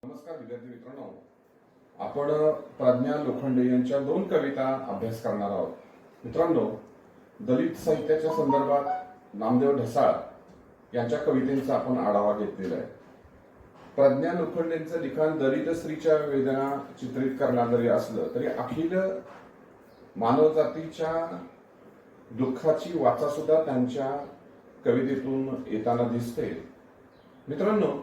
नमस्कार विद्यार्थी मित्रांनो, आपण प्रज्ञा लोखंडे यांच्या 2 कविता अभ्यास करणार आहोत. मित्रांनो, दलित साहित्याच्या संदर्भात नामदेव ढसाळ यांच्या कवितेचा आपण आढावा घेतलेला आहे. प्रज्ञा लोखंडेंचं लिखाण दलित स्त्रीच्या वेदना चित्रित करणारं जरी असलं तरी अखिल मानवजातीच्या दुःखाची वाचा सुद्धा त्यांच्या कवितेतून येताना दिसते. मित्रांनो,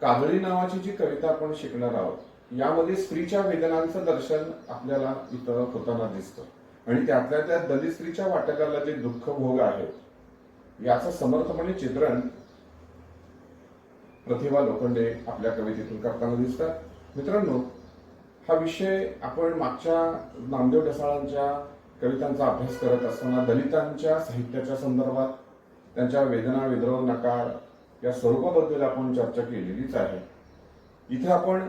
काजळी नावाची जी कविता आपण शिकणार आहोत यामध्ये स्त्रीच्या वेदनांचं दर्शन आपल्याला इथं होताना दिसतं आणि त्यातल्या त्या दलित स्त्रीच्या वाट्याला जे दुःख भोग आहेत याचं समर्थपणे चित्रण प्रतिभा लोखंडे आपल्या कवितेतून करताना दिसतात. मित्रांनो, हा विषय आपण मागच्या नामदेव ढसाळांच्या कवितांचा अभ्यास करत असताना दलितांच्या साहित्याच्या संदर्भात त्यांच्या वेदना, विद्रोह, नकार या स्वरूपाबद्दल आपण चर्चा केलेलीच आहे. इथे आपण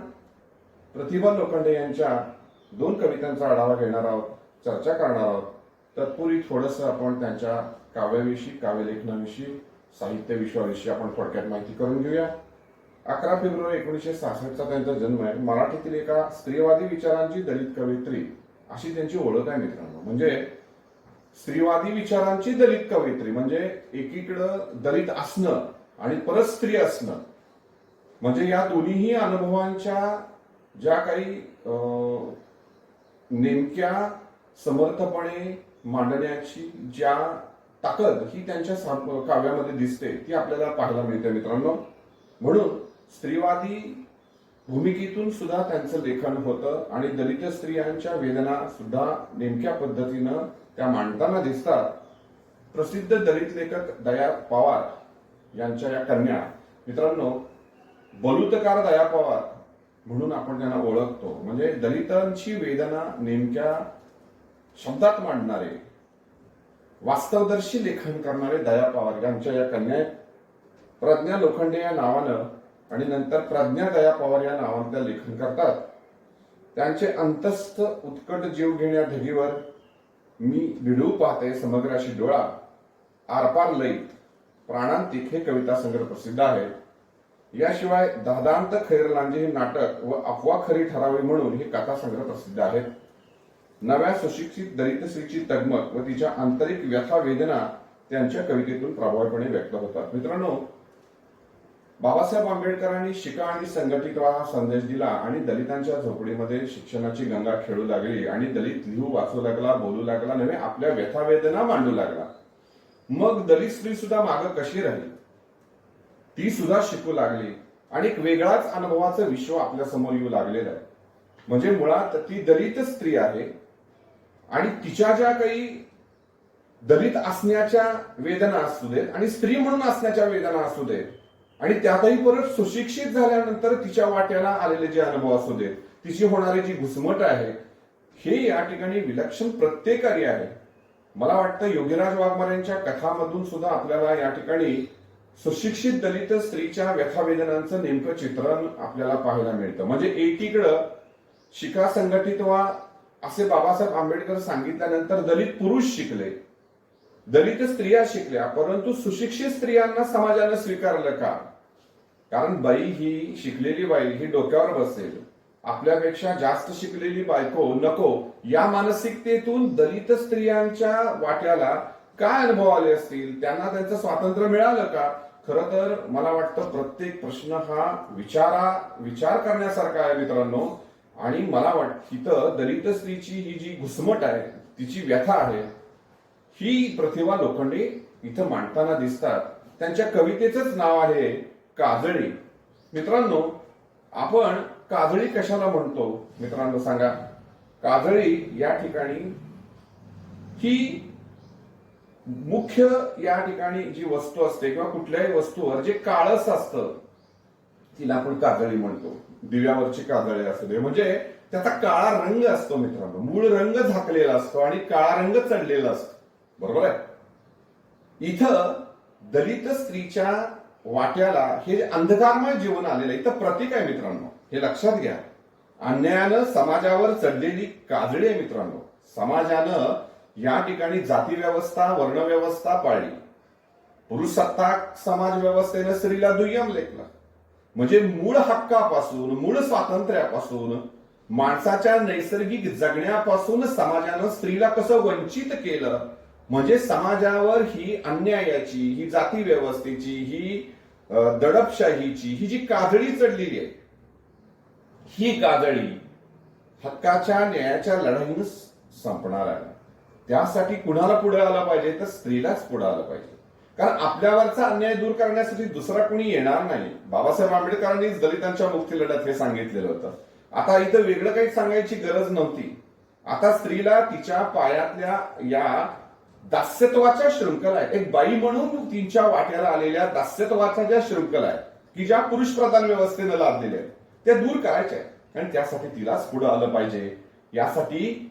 प्रतिभा लोखंडे यांच्या 2 कवितांचा आढावा घेणार आहोत, चर्चा करणार आहोत. तत्पूर्वी थोडंसं आपण त्यांच्या काव्याविषयी, काव्यलेखनाविषयी, साहित्य विश्वाविषयी आपण थोडक्यात माहिती करून घेऊया. 11 फेब्रुवारी 1966चा त्यांचा जन्म आहे. मराठीतील एका स्त्रीवादी विचारांची दलित कवयित्री अशी त्यांची ओळख आहे. मित्रांनो, म्हणजे स्त्रीवादी विचारांची दलित कवयित्री म्हणजे एकीकडं दलित असणं आणि परत स्त्री असणं, म्हणजे या दोन्हीही अनुभवांच्या ज्या काही नेमक्या समर्थपणे मांडण्याची ज्या ताकद ही त्यांच्या काव्यामध्ये दिसते ती आपल्याला पाहायला मिळते. मित्रांनो, म्हणून स्त्रीवादी भूमिकेतून सुद्धा त्यांचं लेखन होतं आणि दलित स्त्रियांच्या वेदना सुद्धा नेमक्या पद्धतीनं त्या मांडताना दिसतात. प्रसिद्ध दलित लेखक दया पवार यांच्या या कन्या, मित्रांनो, बलुतकार दया पवार म्हणून आपण त्यांना ओळखतो. म्हणजे दलितांची वेदना नेमक्या शब्दात मांडणारे, वास्तवदर्शी लेखन करणारे दया पवार यांच्या या कन्या प्रज्ञा लोखंडे या नावानं आणि नंतर प्रज्ञा दया पवार या नावानं त्या लेखन करतात. त्यांचे अंतस्थ उत्कट जीव घेण्या ढगीवर मी भिडू पाहते समग्राशी डोळा, आरपार लईत प्राणांतिक हे कविता संग्रह प्रसिद्ध आहेत. याशिवाय दादांत खैरलांजे हे नाटक व अफवा खरी ठरावी म्हणून हे कथा संग्रह प्रसिद्ध आहेत. नव्या सुशिक्षित दलित स्त्रीची तगमग व तिच्या आंतरिक व्यथा वेदना त्यांच्या कवितेतून प्रभावीपणे व्यक्त होतात. मित्रांनो, बाबासाहेब आंबेडकरांनी शिका आणि संघटित व्हा हा संदेश दिला आणि दलितांच्या झोपडीमध्ये शिक्षणाची गंगा खेळू लागली आणि दलित लिहू, वाचू लागला, बोलू लागला, नव्हे आपल्या व्यथा वेदना मांडू लागला. मग दलित स्त्री सुद्धा मागे कशी राहिली, ती सुद्धा शिकू लागली आणि एक वेगळाच अनुभवाचं विश्व आपल्या समोर येऊ लागलेलं आहे. म्हणजे मुळात ती दलित स्त्री आहे आणि तिच्या ज्या काही दलित असण्याच्या वेदना असू देत आणि स्त्री म्हणून असण्याच्या वेदना असू देत आणि त्यातही परत सुशिक्षित झाल्यानंतर तिच्या वाट्याला आलेले जे अनुभव असू देत, तिची होणारी जी घुसमट आहे, हे या ठिकाणी विलक्षण प्रत्येकारी आहे. मला वाटतं योगीराज वाघमारेंच्या कथामधून सुद्धा आपल्याला या ठिकाणी सुशिक्षित दलित स्त्रीच्या व्यथावेदनांचं नेमकं चित्रण आपल्याला पाहायला मिळतं. म्हणजे एकीकडं शिका, संघटित व्हा असे बाबासाहेब आंबेडकर सांगितल्यानंतर दलित पुरुष शिकले, दलित स्त्रिया शिकल्या, परंतु सुशिक्षित स्त्रियांना समाजानं स्वीकारलं का? कारण बाई ही, शिकलेली बाई ही डोक्यावर बसेल, आपल्यापेक्षा जास्त शिकलेली बायको नको, या मानसिकतेतून दलित स्त्रियांच्या वाट्याला काय अनुभव आले असतील, त्यांना त्यांचं स्वातंत्र्य मिळालं का? खरं तर मला वाटतं प्रत्येक प्रश्न हा विचार करण्यासारखा आहे. मित्रांनो, आणि मला वाटतं इथं दलित स्त्रीची ही जी घुसमट आहे, तिची व्यथा आहे, ही प्रतिभा लोखंडे इथं मांडताना दिसतात. त्यांच्या कवितेचंच नाव आहे काजळी. मित्रांनो, आपण काजळी कशाला म्हणतो? मित्रांनो सांगा. काजळी या ठिकाणी ही मुख्य या ठिकाणी जी वस्तू असते किंवा कुठल्याही वस्तूवर जे काळस असतं तिला आपण काजळी म्हणतो. दिव्यावरची काजळी असू दे, म्हणजे त्याचा काळा रंग असतो. मित्रांनो, मूळ रंग झाकलेला असतो आणि काळा रंग चढलेला असतो. बरोबर आहे. इथं दलित स्त्रीच्या वाट्याला हे अंधकारमय जीवन आलेलं इथं प्रतीक आहे. मित्रांनो, हे लक्षात घ्या. अन्यायानं समाजावर चढलेली काजळी आहे. मित्रांनो, समाजानं या ठिकाणी जाती व्यवस्था, वर्ण व्यवस्था पाळली. पुरुषसत्ताक समाज व्यवस्थेनं स्त्रीला दुय्यम लेखलं. म्हणजे मूळ हक्कापासून, मूळ स्वातंत्र्यापासून, माणसाच्या नैसर्गिक जगण्यापासून समाजानं स्त्रीला कसं वंचित केलं, म्हणजे समाजावर ही अन्यायाची, ही जाती व्यवस्थेची, ही दडपशाहीची ही जी काजळी चढलेली आहे, ही काजळी हक्काच्या न्यायाच्या लढाईनं संपणार आहे. त्यासाठी कुणाला पुढे आलं पाहिजे, तर स्त्रीलाच पुढे आलं पाहिजे. कारण आपल्यावरचा अन्याय दूर करण्यासाठी दुसरा कुणी येणार नाही. बाबासाहेब आंबेडकरांनीच दलितांच्या मुक्ती लढ्यात हे सांगितलेलं होतं. आता इथं वेगळं काही सांगायची गरज नव्हती. आता स्त्रीला तिच्या पायातल्या या दास्यत्वाच्या शृंखला आहेत, एक बाई म्हणून तिच्या वाट्याला आलेल्या दास्यत्वाच्या ज्या शृंखला आहेत की ज्या पुरुष प्रधान व्यवस्थेनं लादलेल्या आहेत, त्या दूर करायच्या आहेत. आणि त्यासाठी तिलाच पुढे आलं पाहिजे. यासाठी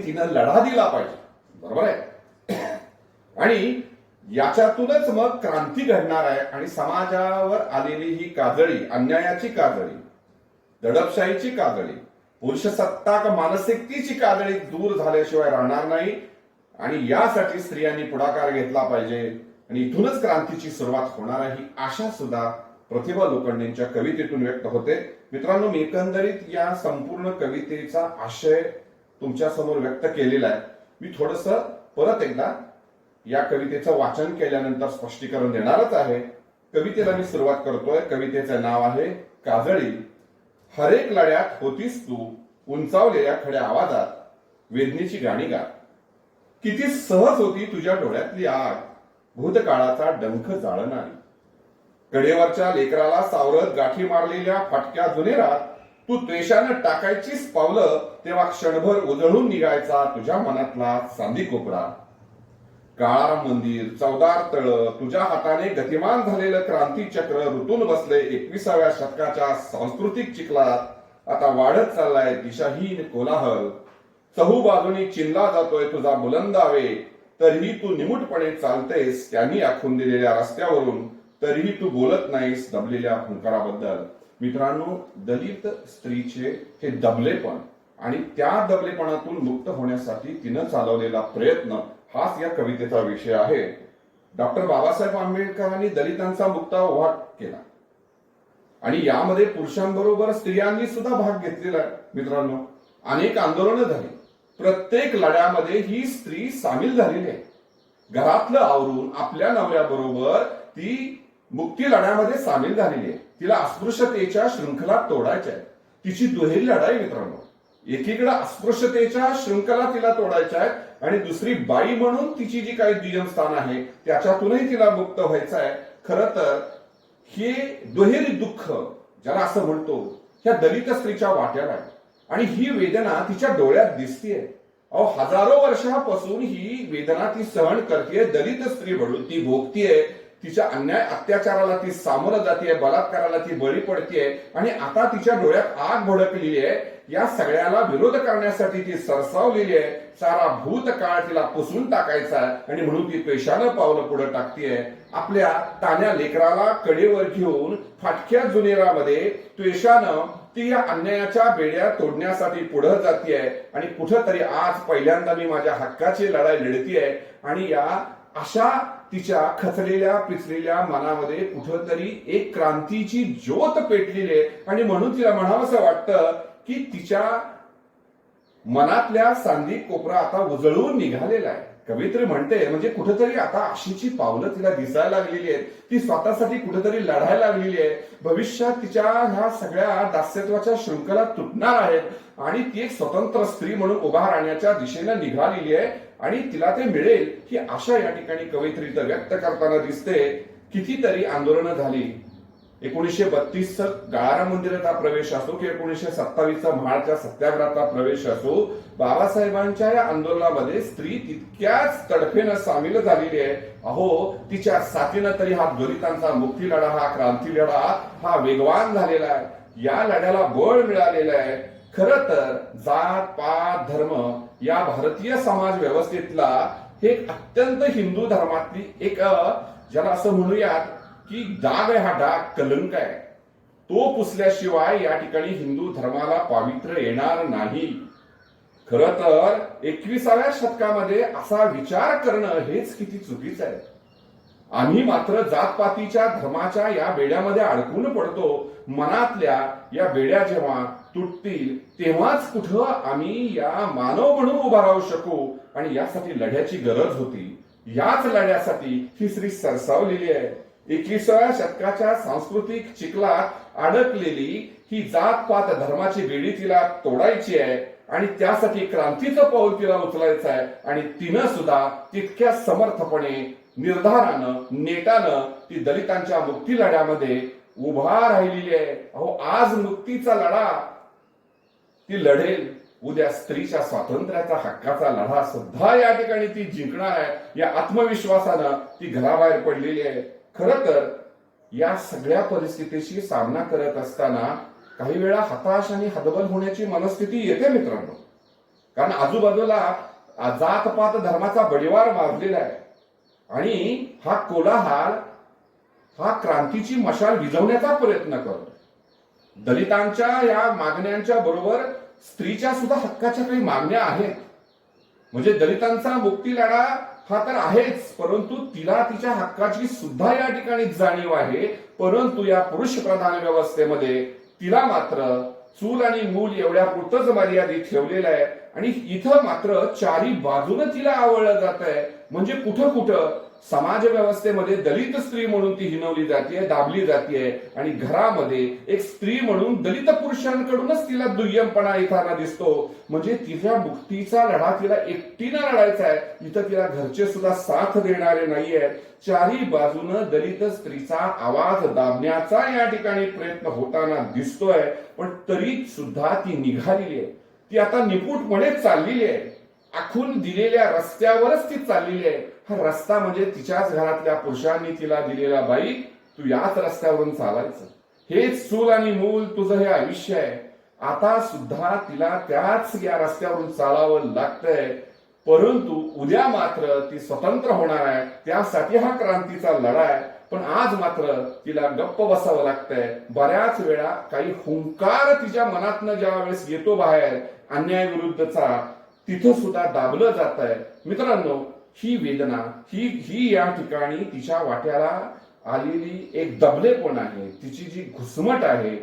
तिनं लढा दिला पाहिजे. बरोबर आहे. आणि याच्यातूनच मग क्रांती घडणार आहे. आणि समाजावर आलेली ही काजळी, अन्यायाची काजळी, दडपशाहीची काजळी, पुरुषसत्ताक मानसिकतेची काजळी दूर झाल्याशिवाय राहणार नाही. आणि यासाठी स्त्रियांनी पुढाकार घेतला पाहिजे. आणि इथूनच क्रांतीची सुरुवात होणार आहे, ही आशा सुद्धा प्रतिभा लोखंडेंच्या कवितेतून व्यक्त होते. मित्रांनो, मी एकंदरीत या संपूर्ण कवितेचा आशय तुमच्या समोर व्यक्त केलेला आहे. मी थोडस परत एकदा या कवितेचं वाचन केल्यानंतर स्पष्टीकरण देणारच आहे. कवितेला मी सुरुवात करतोय. कवितेचं नाव आहे काजळी. हरेक लढ्यात होतीस तू उंचावलेल्या खड्या आवाजात, वेदनेची गाणी गा. किती सहज होती तुझ्या डोळ्यातली आग, भूतकाळाचा डंख जाळणारी. कडेवरच्या लेकराला सावरत गाठी मारलेल्या फाटक्या जुनेरात तू द्वेषानं टाकायचीच पावलं, तेव्हा क्षणभर उजळून निघायचा तुझ्या मनातला चांदी कोपरा. काळाराम मंदिर, चौदार तळ, तुझ्या हाताने गतिमान झालेलं क्रांती चक्र ऋतून बसले 21व्या शतकाच्या सांस्कृतिक चिखलात. आता वाढत चाललाय दिशाहीन कोलाहल. चहूबाजूनी चिनला जातोय तुझा बुलंदावे, तरीही तू निमूटपणे चालतेस त्यांनी आखून दिलेल्या रस्त्यावरून. तरीही तू बोलत नाहीस दबलेल्या हुंकाराबद्दल. मित्रांनो, दलित स्त्रीचे हे दबलेपण आणि त्या दबलेपणातून मुक्त होण्यासाठी तिनं चालवलेला प्रयत्न हाच या कवितेचा विषय आहे. डॉक्टर बाबासाहेब आंबेडकरांनी दलितांचा मुक्ता उभा केला आणि यामध्ये पुरुषांबरोबर स्त्रियांनी सुद्धा भाग घेतलेला आहे. मित्रांनो, अनेक आंदोलनं झाली. प्रत्येक लढ्यामध्ये ही स्त्री सामील झालेली आहे. घरातलं आवरून आपल्या नवऱ्याबरोबर ती मुक्ती लढ्यामध्ये सामील झालेली आहे. तिला अस्पृश्यतेच्या शृंखला तोडायच्या आहे. तिची दुहेरी लढाई मित्रांनो. एकीकडे अस्पृश्यतेच्या शृंखला तिला तोडायच्या आहेत आणि दुसरी बाई म्हणून तिची जी काही दुय्यम स्थान आहे त्याच्यातूनही तिला मुक्त व्हायचं आहे. खरं तर हे दुहेरी दुःख ज्याला असं म्हणतो, ह्या दलित स्त्रीच्या वाट्याला आहे. आणि ही वेदना तिच्या डोळ्यात दिसतीये. हजारो वर्षापासून ही वेदना ती सहन करते. दलित स्त्री म्हणून ती भोगतीये. तिच्या अन्याय अत्याचाराला ती सामोरं जाते, बलात्काराला ती बळी पडते. आणि आता तिच्या डोळ्यात आग भडकलेली आहे. या सगळ्याला विरोध करण्यासाठी ती सरसावलेली आहे. सारा भूतकाळ तिला पुसून टाकायचा आहे आणि म्हणून ती पेशानं पावलं पुढे टाकतीये. आपल्या तान्या लेकराला कडेवर घेऊन फाटक्या जुनेरामध्ये त्वेषानं ती या अन्यायाच्या बेड्या तोडण्यासाठी पुढे जातीये. आणि कुठंतरी आज पहिल्यांदा मी माझ्या हक्काची लढाई लढतीये. आणि या अशा तिच्या खचलेल्या पिचलेल्या मनामध्ये कुठंतरी एक क्रांतीची ज्योत पेटलेली आहे. आणि म्हणून तिला म्हणावंसं वाटतं की तिच्या मनातल्या सांदी कोपरा आता उजळून निघालेला आहे. कवित्री म्हणते म्हणजे कुठेतरी आता आशेची पावलं तिला दिसायला लागलेली आहेत. ती स्वतःसाठी कुठेतरी लढायला लागलेली आहे. भविष्यात तिच्या ह्या सगळ्या दास्यत्वाच्या शृंखला तुटणार आहेत आणि ती एक स्वतंत्र स्त्री म्हणून उभा राहण्याच्या दिशेनं निघालेली आहे. आणि तिला ते मिळेल ही आशा या ठिकाणी कवयित्रीत व्यक्त करताना दिसते. कितीतरी आंदोलनं झाली. 1932 काळाराम मंदिराचा प्रवेश असो की 1927 महाडच्या सत्याग्रहाचा प्रवेश असो, बाबासाहेबांच्या या आंदोलनामध्ये स्त्री तितक्याच तडफेनं सामील झालेली आहे. तिच्या साथीनं तरी हा दलितांचा मुक्ती लढा, हा क्रांती लढा हा वेगवान झालेला आहे. या लढ्याला बळ मिळालेलं आहे. खरं तर जात पात धर्म या भारतीय समाज व्यवस्थेतला हे अत्यंत हिंदू धर्मातली एक ज्याला असं म्हणूयात की डाग आहे. हा डाग कलंक आहे. तो पुसल्याशिवाय या ठिकाणी हिंदू धर्माला पावित्र्य येणार नाही. खरं तर 21व्या शतकामध्ये असा विचार करणं हेच किती चुकीचं आहे. आम्ही मात्र जातपातीच्या धर्माच्या या बेड्यामध्ये अडकून पडतो. मनातल्या या बेड्या जेव्हा तुटतील तेव्हाच कुठं आम्ही या मानव म्हणून उभा राहू शकू. आणि यासाठी लढ्याची गरज होती. याच लढ्यासाठी ही स्त्री सरसावलेली आहे. 21व्या शतकाच्या सांस्कृतिक चिखलात अडकलेली ही जातपात धर्माची बेडी तिला तोडायची आहे आणि त्यासाठी क्रांतीचं पाऊल तिला उचलायचं आहे. आणि तिनं सुद्धा तितक्या समर्थपणे, निर्धारानं, नेटानं ती दलितांच्या मुक्ती लढ्यामध्ये उभा राहिलेली आहे. अहो, आज मुक्तीचा लढा ती लढेल, उद्या स्त्रीच्या स्वातंत्र्याचा हक्काचा लढा सुद्धा या ठिकाणी ती जिंकणार आहे. या आत्मविश्वासानं ती घराबाहेर पडलेली आहे. खरं तर या सगळ्या परिस्थितीशी सामना करत असताना काही वेळा हताश आणि हतबल होण्याची मनस्थिती येते मित्रांनो. कारण आजूबाजूला जातपात धर्माचा बडिवार माजलेला आहे आणि हा कोलाहल हा क्रांतीची मशाल विझवण्याचा प्रयत्न करतो. दलितांच्या या मागण्यांच्या बरोबर स्त्रीच्या सुद्धा हक्काच्या काही मागण्या आहेत. म्हणजे दलितांचा मुक्ती लढा हा तर आहेच, परंतु तिला तिच्या हक्काची सुद्धा या ठिकाणी जाणीव आहे. परंतु या पुरुष प्रधान व्यवस्थेमध्ये तिला मात्र चूल आणि मूल एवढ्या पुरतच मर्यादित ठेवलेलं आहे. आणि इथं मात्र चारी बाजूनं तिला आवळलं जात आहे. म्हणजे कुठं कुठं समाज व्यवस्थेमध्ये दलित स्त्री म्हणून ती हिनवली जाते, दाबली जाते. आणि घरामध्ये एक स्त्री म्हणून दलित पुरुषांकडूनच तिला दुय्यमपणा येताना दिसतो. म्हणजे तिच्या मुक्तीचा लढा तिला एकटीनं लढायचा आहे. इथं तिला घरचे सुद्धा साथ देणारे नाहीये. चारी बाजूनं दलित स्त्रीचा आवाज दाबण्याचा या ठिकाणी प्रयत्न होताना दिसतोय. पण तरी सुद्धा ती निघालेली आहे. ती आता निपुटपणे चाललेली आहे. आखून दिलेल्या रस्त्यावरच ती चाललेली आहे. हा रस्ता म्हणजे तिच्याच घरातल्या पुरुषांनी तिला दिलेला, बाई तू याच रस्त्यावरून चालायचं, हेच चूल आणि मूल तुझं हे आयुष्य आहे. आता सुद्धा तिला त्याच या रस्त्यावरून चालावं लागतंय. परंतु उद्या मात्र ती स्वतंत्र होणार आहे. त्यासाठी हा क्रांतीचा लढा आहे. पण आज मात्र तिला गप्प बसावं लागतंय. बऱ्याच वेळा काही हुंकार तिच्या मनातनं ज्या वेळेस येतो बाहेर अन्यायाविरुद्धचा, तिथं सुद्धा दाबलं जात आहे. मित्रांनो, ही वेदना ही या ठिकाणी तिच्या वाट्याला आलेली एक दबलेपण आहे. तिची जी घुसमट आहे,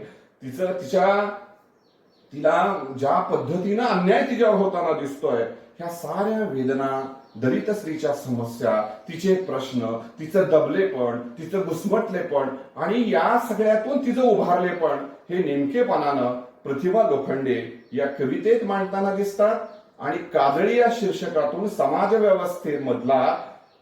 तिला ज्या पद्धतीनं अन्याय तिच्यावर होताना दिसतोय, ह्या साऱ्या वेदना, दलित स्त्रीच्या समस्या, तिचे प्रश्न, तिचं दबलेपण, तिचं घुसमटलेपण आणि या सगळ्यातून तिचं उभारलेपण हे नेमकेपणानं प्रतिभा लोखंडे या कवितेत मांडताना दिसतात. आणि काजळी या शीर्षकातून समाज व्यवस्थेमधला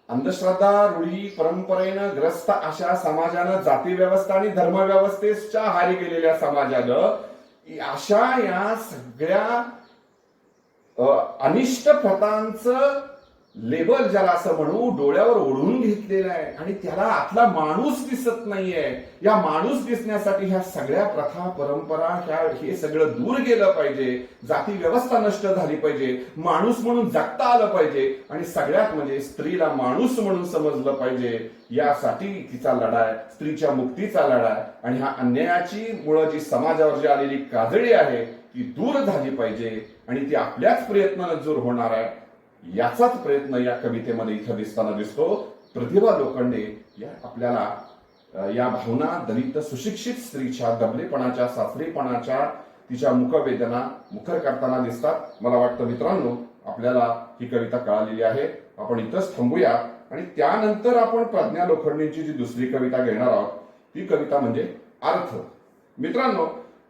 अंधश्रद्धा, रूढी, परंपरेनं ग्रस्त अशा समाजानं, जाती व्यवस्था आणि धर्म व्यवस्थेच्या आहारी गेलेल्या समाजानं अशा या सगळ्या अनिष्ट प्रथांचं लेबल ज्याला असं म्हणू डोळ्यावर ओढून घेतलेलं आहे. आणि त्याला आतला माणूस दिसत नाहीये. या माणूस दिसण्यासाठी ह्या सगळ्या प्रथा, परंपरा, हे सगळं दूर गेलं पाहिजे. जाती व्यवस्था नष्ट झाली पाहिजे. माणूस म्हणून जगता आलं पाहिजे. आणि सगळ्यात म्हणजे स्त्रीला माणूस म्हणून समजलं पाहिजे. यासाठी तिचा लढा आहे, स्त्रीच्या मुक्तीचा लढा आहे. आणि ह्या अन्यायाची मुळं जी समाजावर जी आलेली काजळी आहे ती दूर झाली पाहिजे. आणि ती आपल्याच प्रयत्नानं दूर होणार आहे. याचाच प्रयत्न या कवितेमध्ये इथं दिसताना दिसतो. प्रतिभा लोखंडे या आपल्याला या भावना दलित सुशिक्षित स्त्रीच्या दबलेपणाच्या, सासरीपणाच्या, तिच्या मुखवेदना मुखर करताना दिसतात. मला वाटतं मित्रांनो, आपल्याला ही कविता कळालेली आहे. आपण इथंच थांबूया आणि त्यानंतर आपण प्रज्ञा लोखंडेंची जी दुसरी कविता घेणार आहोत ती कविता म्हणजे अर्थ. मित्रांनो,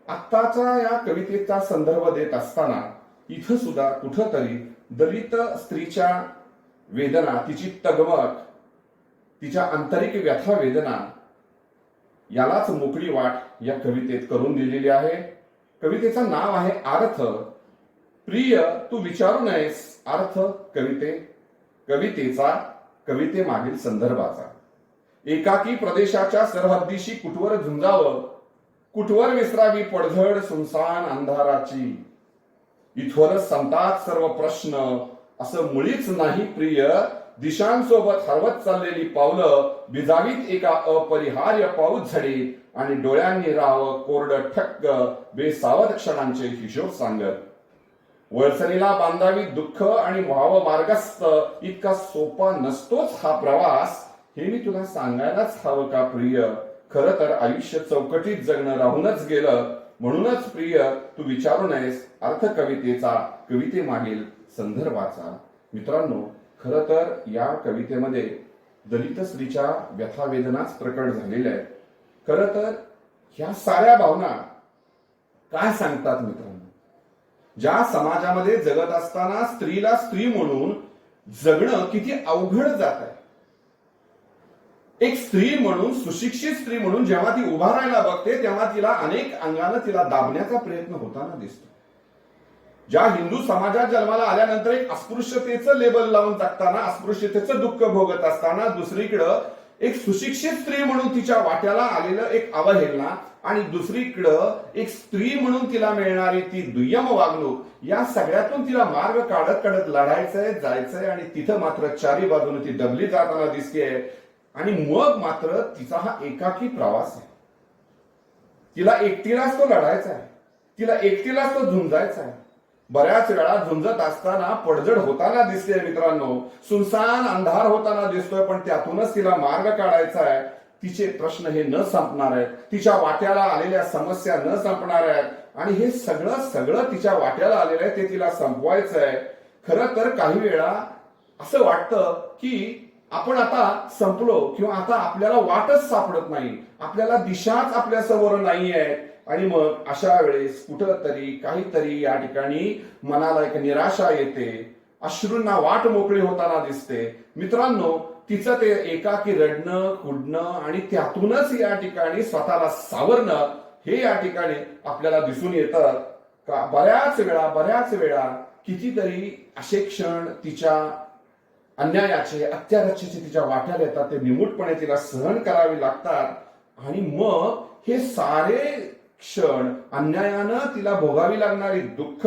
आत्ताच्या या कवितेचा संदर्भ देत असताना इथं सुद्धा कुठंतरी दलित स्त्रीच्या वेदना, तिची तगमग, तिच्या आंतरिक व्यथा वेदना यालाच मोकळी वाट या कवितेत करून दिलेली आहे. कवितेचं नाव आहे अर्थ. प्रिय तू विचारू नयेस अर्थ कवितेमागील संदर्भाचा. एकाकी प्रदेशाच्या सरहद्दीशी कुठवर झुंजावं, कुठवर विसरावी पडझड सुनसान अंधाराची. इथवरच संतात सर्व प्रश्न, असं मुळीच नाही प्रिय. दिशांसोबत हरवत चाललेली पावलं भिजावीत एका अपरिहार्य पाऊस झडी. आणि डोळ्यांनी राहावं कोरडं ठक्क बेसावध क्षणांचे हिशोब सांगत. वळसणीला बांधावी दुःख आणि व्हावं मार्गस्थ. इतका सोपा नसतोच हा प्रवास. हे मी तुला सांगायलाच हवं का प्रिय? खरं तर आयुष्य चौकटीत जगणं राहूनच गेलं. म्हणूनच प्रिय, तू विचारू नयेस अर्थ कवितेचा, कवितेमागील संदर्भाचा. मित्रांनो, खरं तर या कवितेमध्ये दलित स्त्रीच्या व्यथा वेदनाच प्रकट झालेल्या आहेत. खरं तर ह्या साऱ्या भावना काय सांगतात मित्रांनो? ज्या समाजामध्ये जगत असताना स्त्रीला स्त्री म्हणून जगणं किती अवघड जात आहे. एक स्त्री म्हणून, सुशिक्षित स्त्री म्हणून जेव्हा ती उभा राहायला बघते तेव्हा तिला अनेक अंगानं तिला दाबण्याचा प्रयत्न होताना दिसतो. ज्या हिंदू समाजात जन्माला आल्यानंतर एक अस्पृश्यतेचं लेबल लावून टाकताना, अस्पृश्यतेचं दुःख भोगत असताना दुसरीकडं एक सुशिक्षित स्त्री म्हणून तिच्या वाट्याला आलेलं एक अवहेलना आणि दुसरीकडं एक स्त्री म्हणून तिला मिळणारी ती दुय्यम वागणूक, या सगळ्यातून तिला मार्ग काढत काढत लढायचंय, जायचंय आणि तिथं मात्र चारी बाजूने ती दबली जाताना दिसतेय. आणि मग मात्र तिचा हा एकाकी प्रवास आहे. तिला एकटीलाच तो लढायचा आहे, तिला एकटीलाच तो झुंजायचा आहे. बऱ्याच वेळा झुंजत असताना पडझड होताना दिसते मित्रांनो, सुनसान अंधार होताना दिसतोय, पण त्यातूनच तिला मार्ग काढायचा आहे. तिचे प्रश्न हे न संपणार आहेत, तिच्या वाट्याला आलेल्या समस्या न संपणार आहेत आणि हे सगळं तिच्या वाट्याला आलेलं आहे ते तिला संपवायचं आहे. खरं तर काही वेळा असं वाटतं की आपण आता संपलो किंवा आता आपल्याला वाटच सापडत नाही, आपल्याला दिशाच आपल्या समोर नाहीये. आणि मग अशा वेळेस कुठंतरी काहीतरी या ठिकाणी मनाला एक निराशा येते, अश्रूंना वाट मोकळी होताना दिसते. मित्रांनो, तिचं ते एकाकी रडणं, कुडणं आणि त्यातूनच या ठिकाणी स्वतःला सावरणं हे या ठिकाणी आपल्याला दिसून येतं. का बऱ्याच वेळा कितीतरी असे क्षण तिच्या अन्यायाचे, अत्याचाराचे तिच्या वाट्याला येतात, ते निमूटपणे तिला सहन करावे लागतात. आणि मग हे सारे क्षण, अन्यायानं तिला भोगावी लागणारी दुःख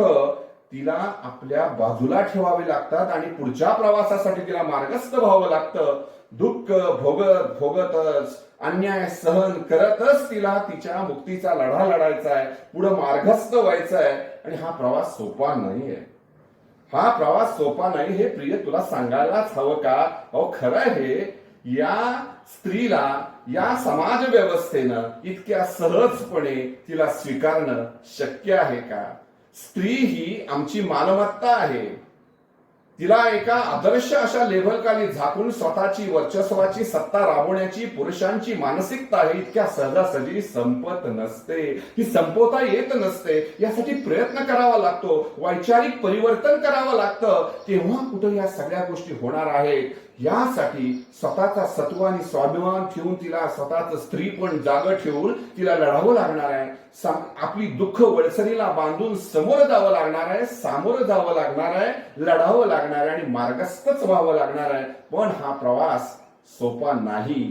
तिला आपल्या बाजूला ठेवावे लागतात आणि पुढच्या प्रवासासाठी तिला मार्गस्थ व्हावं लागतं. दुःख भोगत भोगतच, अन्याय सहन करतच तिला तिच्या मुक्तीचा लढा लढायचा आहे, पुढे मार्गस्थ व्हायचं आहे. आणि हा प्रवास सोपा नाहीये, हा प्रवास सोपा नाही, हे प्रिय तुला सांगायलाच हवं का? अहो खरं आहे, या स्त्रीला या समाज व्यवस्थेनं इतक्या सहजपणे तिला स्वीकारणं शक्य आहे का? स्त्री ही आमची मालमत्ता आहे. तिला एका आदर्श अशा लेव्हलखाली झाकून स्वतःची वर्चस्वाची सत्ता राबवण्याची पुरुषांची मानसिकता आहे इतक्या सहजासहजी संपत नसते, ही संपवता येत नसते. यासाठी प्रयत्न करावा लागतो, वैचारिक परिवर्तन करावं लागतं. तेव्हा कुठं या सगळ्या गोष्टी होणार आहेत. यासाठी स्वतःचा सत्व आणि स्वाभिमान ठेवून, तिला स्वतःच स्त्री पण जाग ठेवून तिला लढावं लागणार आहे. आपली दुःख वळसणीला बांधून समोर जावं लागणार आहे, सामोरं जावं लागणार आहे, लढावं लागणार आहे आणि मार्गस्थच व्हावं लागणार आहे. पण हा प्रवास सोपा नाही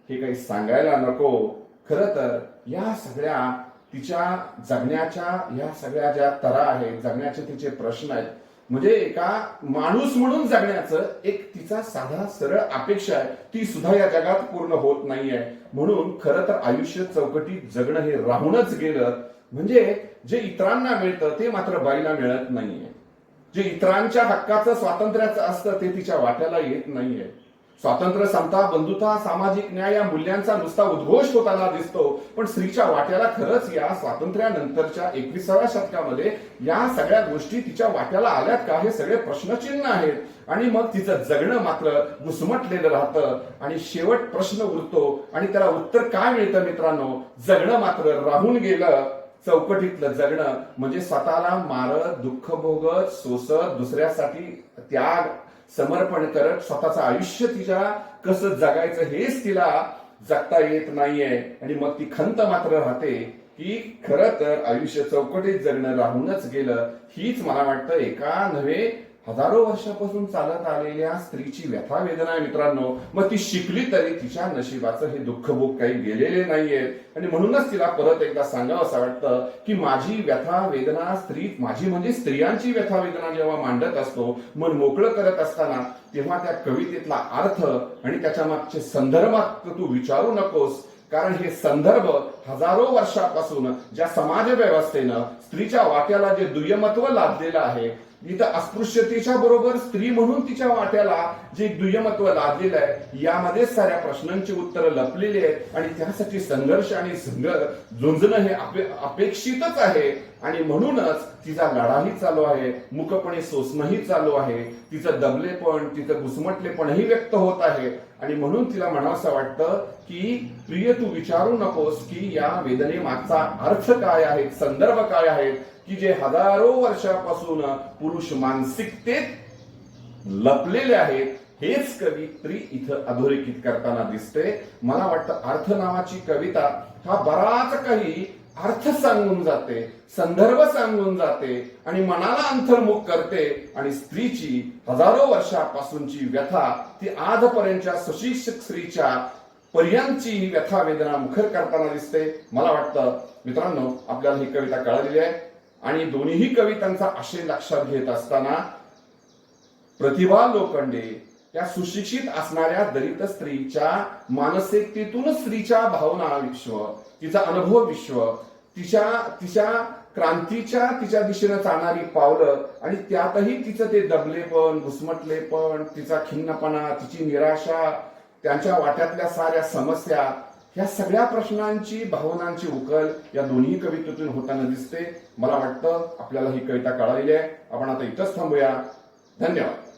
हे काही सांगायला नको. खरं तर या सगळ्या तिच्या जगण्याच्या या सगळ्या ज्या तरा आहेत, जगण्याचे तिचे प्रश्न आहेत, म्हणजे एका माणूस म्हणून जगण्याचं एक तिचा साधा सरळ अपेक्षा आहे, ती सुद्धा या जगात पूर्ण होत नाहीये. म्हणून खरं तर आयुष्य चौकटीत जगणं हे राहूनच गेलं. म्हणजे जे इतरांना मिळतं ते मात्र बाईला मिळत नाहीये. जे इतरांच्या हक्काचं, स्वातंत्र्याचं असतं ते तिच्या वाट्याला येत नाहीये. स्वातंत्र्य, समता, बंधुता, सामाजिक न्याय या मूल्यांचा नुसता उद्घोष होताना दिसतो, पण स्त्रीच्या वाट्याला खरंच या स्वातंत्र्यानंतरच्या 21व्या शतकामध्ये या सगळ्या गोष्टी तिच्या वाट्याला आल्यात का, हे सगळे प्रश्नचिन्ह आहेत. आणि मग तिचं जगणं मात्र घुसमटलेलं राहतं आणि शेवट प्रश्न उरतो आणि त्याला उत्तर काय मिळतं मित्रांनो? जगणं मात्र राहून गेलं. चौकटीतलं जगणं म्हणजे स्वतःला मारत, दुःख भोगत, सोसत, दुसऱ्यासाठी त्याग समर्पण करत स्वतःचं आयुष्य तिच्या कसं जगायचं हेच तिला जगता येत नाहीये. आणि मग ती खंत मात्र राहते की खरं तर आयुष्य चौकटीत जगणं राहूनच गेलं. हीच मला वाटतं एका नव्हे हजारो वर्षापासून चालत आलेल्या स्त्रीची व्यथा वेदना आहे मित्रांनो. मग ती शिकली तरी तिच्या नशिबाचं हे दुःखभोग काही गेलेले नाहीयेत. आणि म्हणूनच तिला परत एकदा सांगावं असं वाटतं की माझी व्यथा वेदना, स्त्री माझी म्हणजे स्त्रियांची व्यथा वेदना जेव्हा मांडत असतो, मन मोकळं करत असताना, तेव्हा त्या कवितेतला अर्थ आणि त्याच्या मागचे संदर्भात तू विचारू नकोस, कारण हे संदर्भ हजारो वर्षापासून ज्या समाज व्यवस्थेनं स्त्रीच्या वाट्याला जे दुय्यमत्व लादलेलं आहे, इथं अस्पृश्यतेच्या बरोबर स्त्री म्हणून तिच्या वाट्याला जे दुय्यमत्व लादलेलं आहे, यामध्ये साऱ्या प्रश्नांची उत्तरं लपलेली आहेत आणि त्यासाठी संघर्ष आणि झुंजणं हे अपेक्षितच आहे. आणि म्हणूनच तिचा लढाही चालू आहे, मुकपणे सोसणंही चालू आहे, तिचं दबलेपण, तिचं घुसमटलेपणही व्यक्त होत आहे. आणि म्हणून तिला म्हणावंसं वाटतं की प्रिय, तू विचारू नकोस की या वेदनेमागचा अर्थ काय आहे, संदर्भ काय आहे, की जे हजारो वर्षापासून पुरुष मानसिकतेत लपलेले आहेत. हेच कवित्री इथं अधोरेखित करताना दिसते. मला वाटतं अर्थ नावाची कविता हा बराच काही अर्थ सांगून जाते, संदर्भ सांगून जाते आणि मनाला अंतर्मुख करते. आणि स्त्रीची हजारो वर्षापासूनची व्यथा ती आजपर्यंतच्या सुशिक्षित स्त्रीच्या पर्यंतची व्यथा वेदना मुखर करताना दिसते. मला वाटतं मित्रांनो, आपल्याला ही कविता कळलेली आहे. आणि दोन्ही कवितांचा आशय लक्षात घेत असताना प्रतिभा लोखंडे या सुशिक्षित असणाऱ्या दलित स्त्रीच्या मानसिकतेतून स्त्रीच्या भावना विश्व, तिचा अनुभव विश्व, तिच्या क्रांतीच्या तिच्या दिशेनं चालणारी पावलं आणि त्यातही तिचं ते दबलेपण, घुसमटलेपण, तिचा खिन्नपणा, तिची निराशा, त्यांच्या वाट्यातल्या साऱ्या समस्या, या सगळ्या प्रश्नांची, भावनांची उकल या दोन्ही कवितेतून होताना दिसते. मला वाटतं आपल्याला ही कविता कळालेली आहे. आपण आता इथंच थांबूया. धन्यवाद.